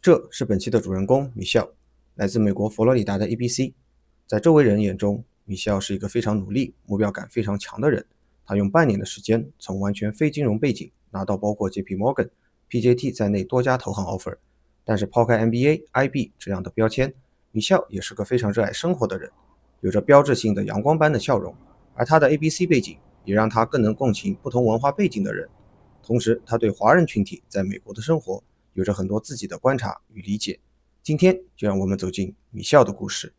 这是本期的主人公米肖，来自美国佛罗里达的 ABC。在周围人眼中，米肖是一个非常努力、目标感非常强的人。他用半年的时间，从完全非金融背景拿到包括 JP Morgan、PJT 在内多家投行 offer。但是抛开 MBA、IB 这样的标签，米肖也是个非常热爱生活的人，有着标志性的阳光般的笑容。而他的 ABC 背景也让他更能共情不同文化背景的人。同时，他对华人群体在美国的生活有着很多自己的观察与理解。今天就让我们走进米肖的故事。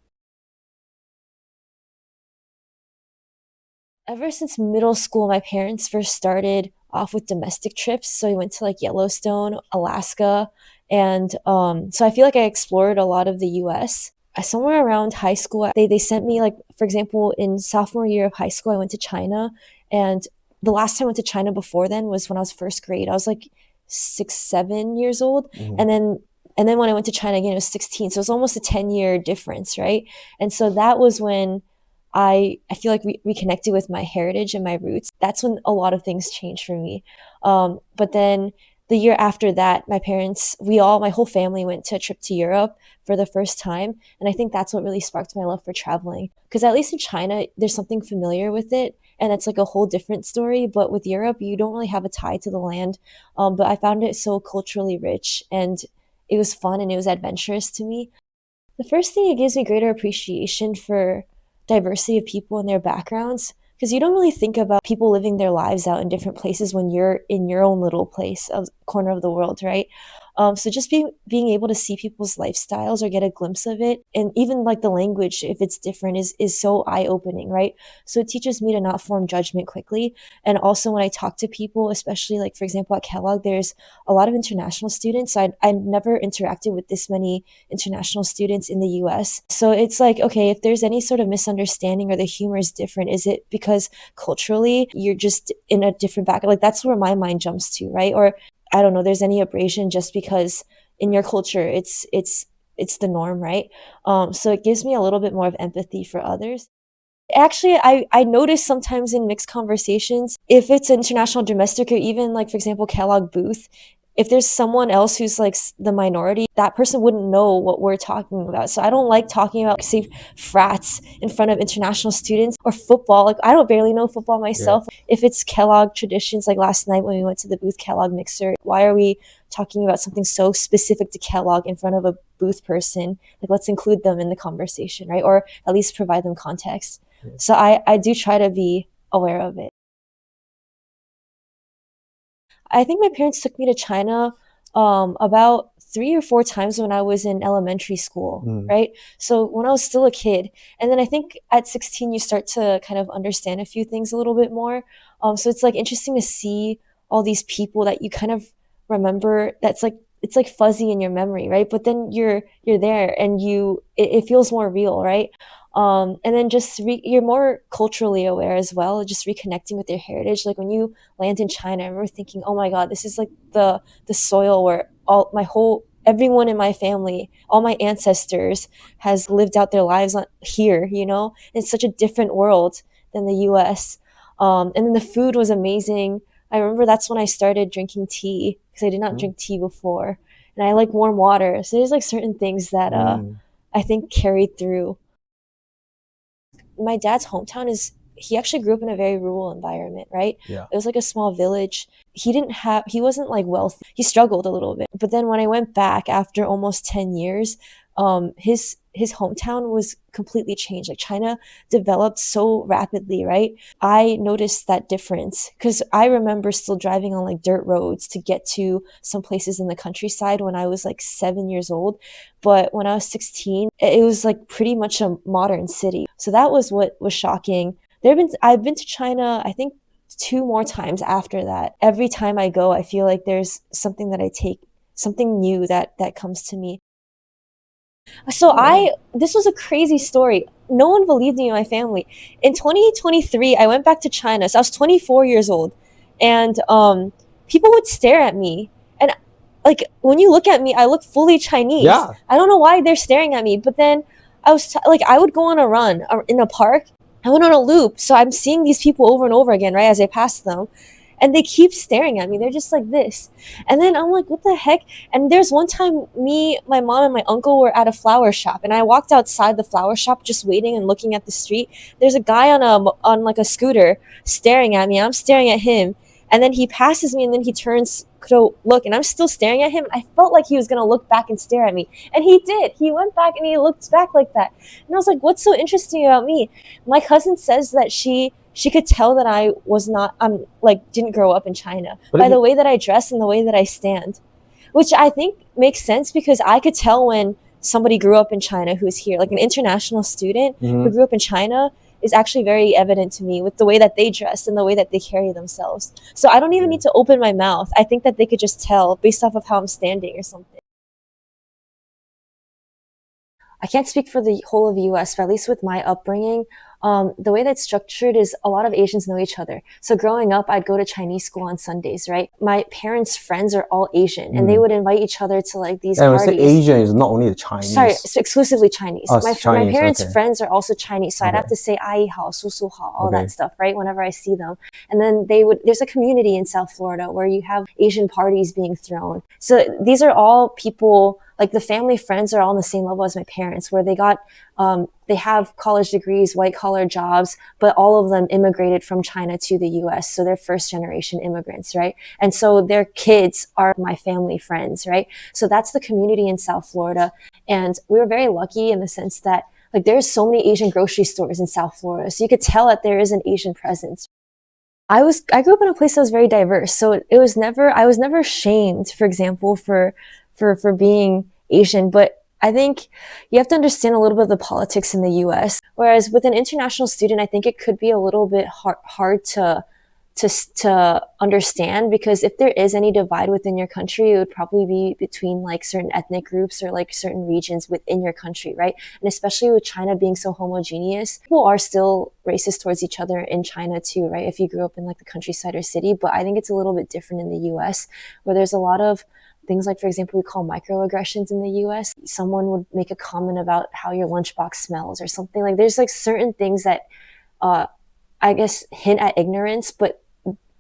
Ever since middle school, my parents first started off with domestic trips. So we went to like Yellowstone, Alaska. And so I feel like I explored a lot of the US. Somewhere around high school, they sent me, like, for example, in sophomore year of high school, I went to China. And the last time I went to China before then was when I was first grade. I was like 6, 7 years old. And then when I went to China again, it was 16. So it was almost a 10-year difference, right? And so that was when I feel like reconnected with my heritage and my roots. That's when a lot of things changed for me. But then the year after that, my whole family went to a trip to Europe for the first time. And I think that's what really sparked my love for traveling. Because at least in China, there's something familiar with it. And it's like a whole different story. But with Europe, you don't really have a tie to the land. But I found it so culturally rich. And it was fun and it was adventurous to me. The first thing, it gives me greater appreciation for diversity of people and their backgrounds, because you don't really think about people living their lives out in different places when you're in your own little place of corner of the world, right? So just being able to see people's lifestyles or get a glimpse of it, and even like the language, if it's different, is so eye-opening, right? So it teaches me to not form judgment quickly. And also when I talk to people, especially like, for example, at Kellogg, there's a lot of international students. So I never interacted with this many international students in the US. So it's like, okay, if there's any sort of misunderstanding or the humor is different, is it because culturally you're just in a different background? Like that's where my mind jumps to, right? Or I don't know, there's any abrasion just because in your culture it's the norm, right? So it gives me a little bit more of empathy for others. Actually, I notice sometimes in mixed conversations, if it's international, domestic, or even like, for example, Kellogg booth, if there's someone else who's like the minority, that person wouldn't know what we're talking about. So I don't like talking about, say, frats in front of international students or football. Like I don't barely know football myself. Yeah. If it's Kellogg traditions, like last night when we went to the booth Kellogg mixer, why are we talking about something so specific to Kellogg in front of a booth person? Like let's include them in the conversation, right? Or at least provide them context. Yeah. So I do try to be aware of it. I think my parents took me to China about 3 or 4 times when I was in elementary school, right? So when I was still a kid. And then I think at 16, you start to kind of understand a few things a little bit more. So it's like interesting to see all these people that you kind of remember. That's like, it's like fuzzy in your memory, right? But then you're there and it feels more real, right? And then just you're more culturally aware as well, just reconnecting with your heritage. Like when you land in China, I remember thinking, oh my God, this is like the soil where everyone in my family, all my ancestors has lived out their lives here, you know? It's such a different world than the US. And then the food was amazing. I remember that's when I started drinking tea, because I did not drink tea before. And I like warm water. So there's like certain things that I think carried through. My dad's hometown he actually grew up in a very rural environment, right? Yeah. It was like a small village. He wasn't like wealthy. He struggled a little bit. But then when I went back after almost 10 years, his hometown was completely changed. Like China developed so rapidly, right? I noticed that difference because I remember still driving on like dirt roads to get to some places in the countryside when I was like 7 years old. But when I was 16, it was like pretty much a modern city. So that was what was shocking. I've been to China, I think 2 more times after that. Every time I go, I feel like there's something that I take, something new that comes to me. So this was a crazy story. No one believed me in my family. In 2023, I went back to China. So I was 24 years old. And people would stare at me. And like, when you look at me, I look fully Chinese. Yeah. I don't know why they're staring at me. But then I would go on a run in a park. I went on a loop. So I'm seeing these people over and over again, right, as I pass them. and they keep staring at me. They're just like this. And then I'm like, what the heck? And there's one time me, my mom, and my uncle were at a flower shop, and I walked outside the flower shop just waiting and looking at the street. There's a guy on like a scooter staring at me. I'm staring at him, and then he passes me, and then he turns to look, and I'm still staring at him. I felt like he was gonna look back and stare at me, and he did. He went back and he looked back like that. And I was like, what's so interesting about me? My cousin says that she could tell that I was not, like, didn't grow up in China by the way that I dress and the way that I stand, which I think makes sense because I could tell when somebody grew up in China who's here, like an international student who grew up in China is actually very evident to me with the way that they dress and the way that they carry themselves. So I don't even need to open my mouth. I think that they could just tell based off of how I'm standing or something. I can't speak for the whole of the US, but at least with my upbringing, the way that's structured is a lot of Asians know each other. So growing up, I'd go to Chinese school on Sundays, right? My parents' friends are all Asian, and they would invite each other to like these parties. When you say Asian, is not only the Chinese. Sorry, so exclusively Chinese. Oh, my Chinese, parents' okay. friends are also Chinese, so I'd have to say 阿姨好, 叔叔好, all that stuff, right? Whenever I see them. And then there's a community in South Florida where you have Asian parties being thrown. So these are all people, like the family friends are all on the same level as my parents, where they have college degrees, white collar jobs, but all of them immigrated from China to the US. So they're first generation immigrants, right? And so their kids are my family friends, right? So that's the community in South Florida. And we were very lucky in the sense that like there's so many Asian grocery stores in South Florida. So you could tell that there is an Asian presence. I grew up in a place that was very diverse. So I was never shamed, for example, for being Asian, but I think you have to understand a little bit of the politics in the US. Whereas with an international student, I think it could be a little bit hard to understand, because if there is any divide within your country, it would probably be between like certain ethnic groups or like certain regions within your country, right? And especially with China being so homogeneous, people are still racist towards each other in China too, right? If you grew up in like the countryside or city, but I think it's a little bit different in the US, where there's a lot of things like, for example, we call microaggressions in the US. Someone would make a comment about how your lunchbox smells or something. Like there's like certain things that I guess hint at ignorance, but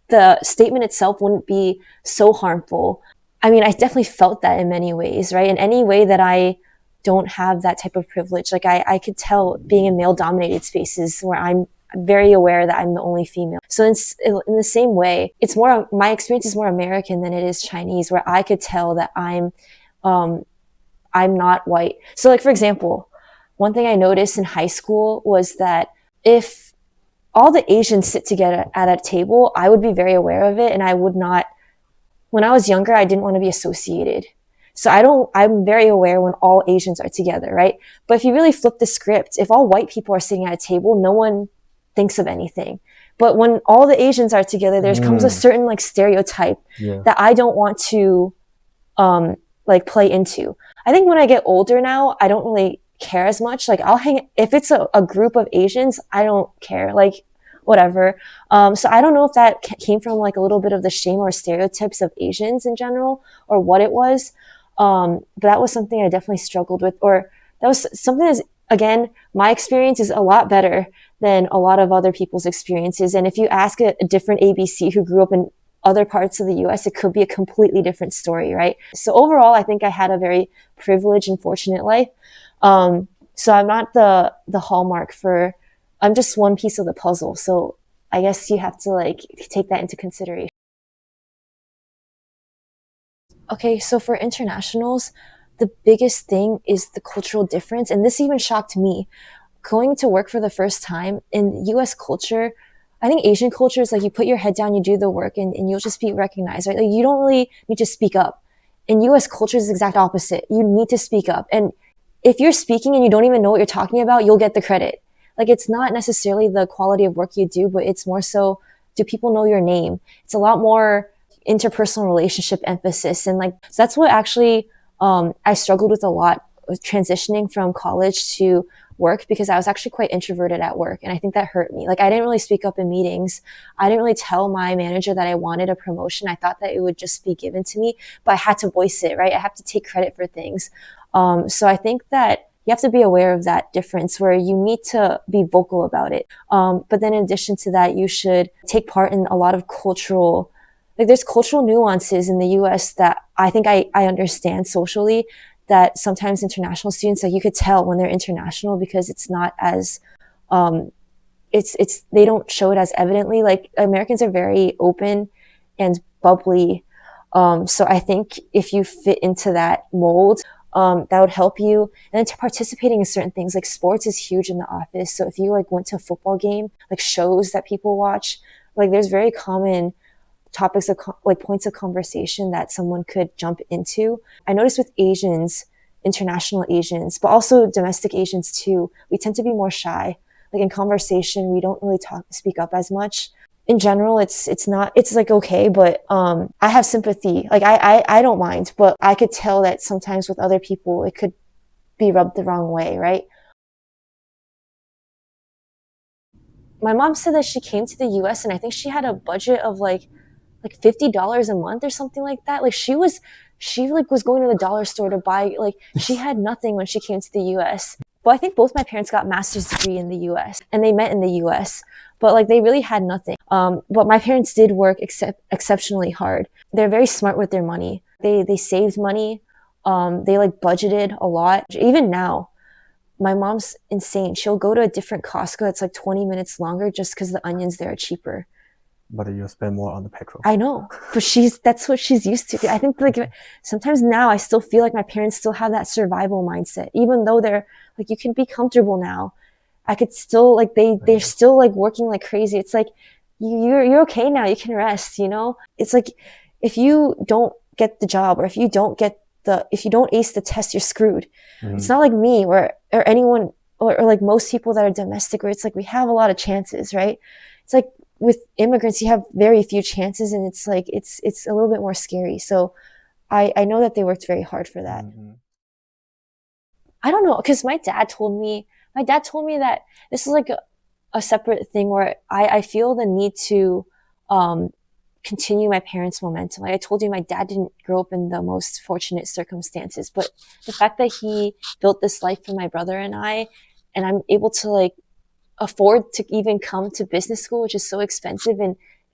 the statement itself wouldn't be so harmful. I mean, I definitely felt that in many ways, right? In any way that I don't have that type of privilege, like I could tell being in male-dominated spaces where I'm very aware that I'm the only female. So in the same way, my experience is more American than it is Chinese, where I could tell that I'm not white. So like, for example, one thing I noticed in high school was that if all the Asians sit together at a table, I would be very aware of it, and I would not. When I was younger, I didn't want to be associated. So I'm very aware when all Asians are together, right? But if you really flip the script, if all white people are sitting at a table, no one thinks of anything. But when all the Asians are together, there comes a certain like stereotype that I don't want to like play into. I think when I get older now, I don't really care as much. Like if it's a group of Asians, I don't care, like whatever. So I don't know if that came from like a little bit of the shame or stereotypes of Asians in general, or what it was. But that was something I definitely struggled with, or that was something that's, again, my experience is a lot better than a lot of other people's experiences. And if you ask a different ABC who grew up in other parts of the US, it could be a completely different story, right? So overall, I think I had a very privileged and fortunate life. So I'm not the hallmark I'm just one piece of the puzzle. So I guess you have to like take that into consideration. Okay, so for internationals, the biggest thing is the cultural difference. And this even shocked me. Going to work for the first time in US culture, I think Asian culture is like you put your head down, you do the work, and you'll just be recognized, right? Like you don't really need to speak up. In US culture is the exact opposite. You need to speak up. And if you're speaking and you don't even know what you're talking about, you'll get the credit. Like it's not necessarily the quality of work you do, but it's more so, do people know your name? It's a lot more interpersonal relationship emphasis. And like, so that's what actually I struggled with a lot, with transitioning from college to work, because I was actually quite introverted at work. And I think that hurt me. Like I didn't really speak up in meetings. I didn't really tell my manager that I wanted a promotion. I thought that it would just be given to me, but I had to voice it, right? I have to take credit for things. So I think that you have to be aware of that difference where you need to be vocal about it. But then in addition to that, you should take part in a lot of cultural, like there's cultural nuances in the US that I think I understand socially, that sometimes international students, like you could tell when they're international because it's not as, they don't show it as evidently. Like Americans are very open and bubbly. So I think if you fit into that mold, that would help you. And then to participating in certain things, like sports is huge in the office. So if you like went to a football game, like shows that people watch, like there's very common topics of like points of conversation that someone could jump into. I noticed with Asians, international Asians, but also domestic Asians too, we tend to be more shy. Like in conversation, we don't really speak up as much. In general, it's like okay, but I have sympathy. Like I don't mind, but I could tell that sometimes with other people it could be rubbed the wrong way, right? My mom said that she came to the US and I think she had a budget of like $50 a month or something like that. Like she was going to the dollar store to buy, like she had nothing when she came to the US. But I think both my parents got master's degree in the US and they met in the US, but like they really had nothing. But my parents did work exceptionally hard. They're very smart with their money. They saved money. They like budgeted a lot. Even now, my mom's insane. She'll go to a different Costco that's like 20 minutes longer just because the onions there are cheaper. But you spend more on the petrol. I know, but that's what she's used to. I think like sometimes now I still feel like my parents still have that survival mindset, even though they're like, you can be comfortable now. I could still like, they're still like working like crazy. It's like, you're okay now. You can rest, you know? It's like, if you don't get the job or if you don't ace the test, you're screwed. Mm-hmm. It's not like me or anyone or like most people that are domestic where it's like, we have a lot of chances, right? It's like, with immigrants, you have very few chances and it's like, it's a little bit more scary. So I know that they worked very hard for that. Mm-hmm. I don't know, because my dad told me that this is like a separate thing where I feel the need to continue my parents' momentum. Like I told you, my dad didn't grow up in the most fortunate circumstances, but the fact that he built this life for my brother and I'm able to like afford to even come to business school, which is so expensive,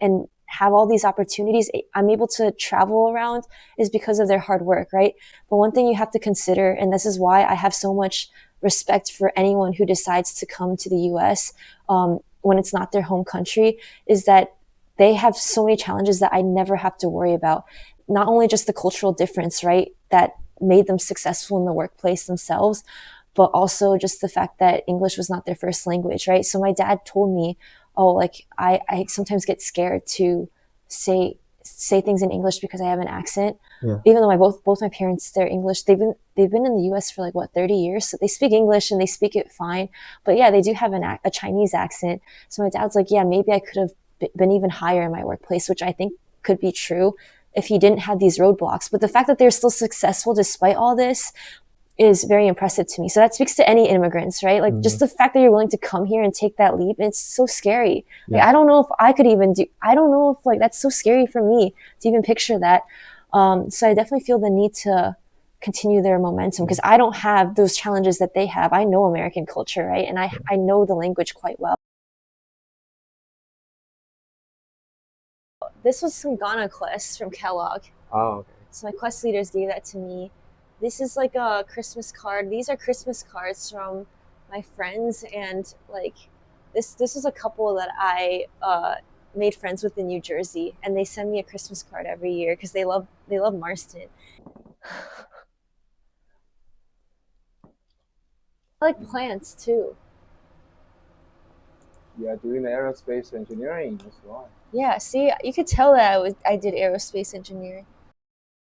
and have all these opportunities, I'm able to travel around, is because of their hard work, right? But one thing you have to consider, and this is why I have so much respect for anyone who decides to come to the US when it's not their home country, is that they have so many challenges that I never have to worry about. Not only just the cultural difference, right, that made them successful in the workplace themselves, but also just the fact that English was not their first language, right? So my dad told me, oh, like I sometimes get scared to say things in English because I have an accent. Yeah. Even though both my parents, they're English, they've been in the US for like 30 years, so they speak English and they speak it fine. But yeah, they do have a Chinese accent. So my dad's like, yeah, maybe I could have been even higher in my workplace, which I think could be true if he didn't have these roadblocks. But the fact that they're still successful despite all this is very impressive to me. So that speaks to any immigrants, right? Like just the fact that you're willing to come here and take that leap, it's so scary. Yeah. Like, I don't know if I could even I don't know if like, that's so scary for me to even picture that. So I definitely feel the need to continue their momentum because I don't have those challenges that they have. I know American culture, right? And I know the language quite well. This was some Ghana Quest from Kellogg. Oh, okay. So my Quest leaders gave that to me. This is like a Christmas card. These are Christmas cards from my friends, and like this was a couple that I made friends with in New Jersey, and they send me a Christmas card every year because they love Marston. I like plants too. Yeah, doing the aerospace engineering as well. Yeah, see, you could tell that I did aerospace engineering.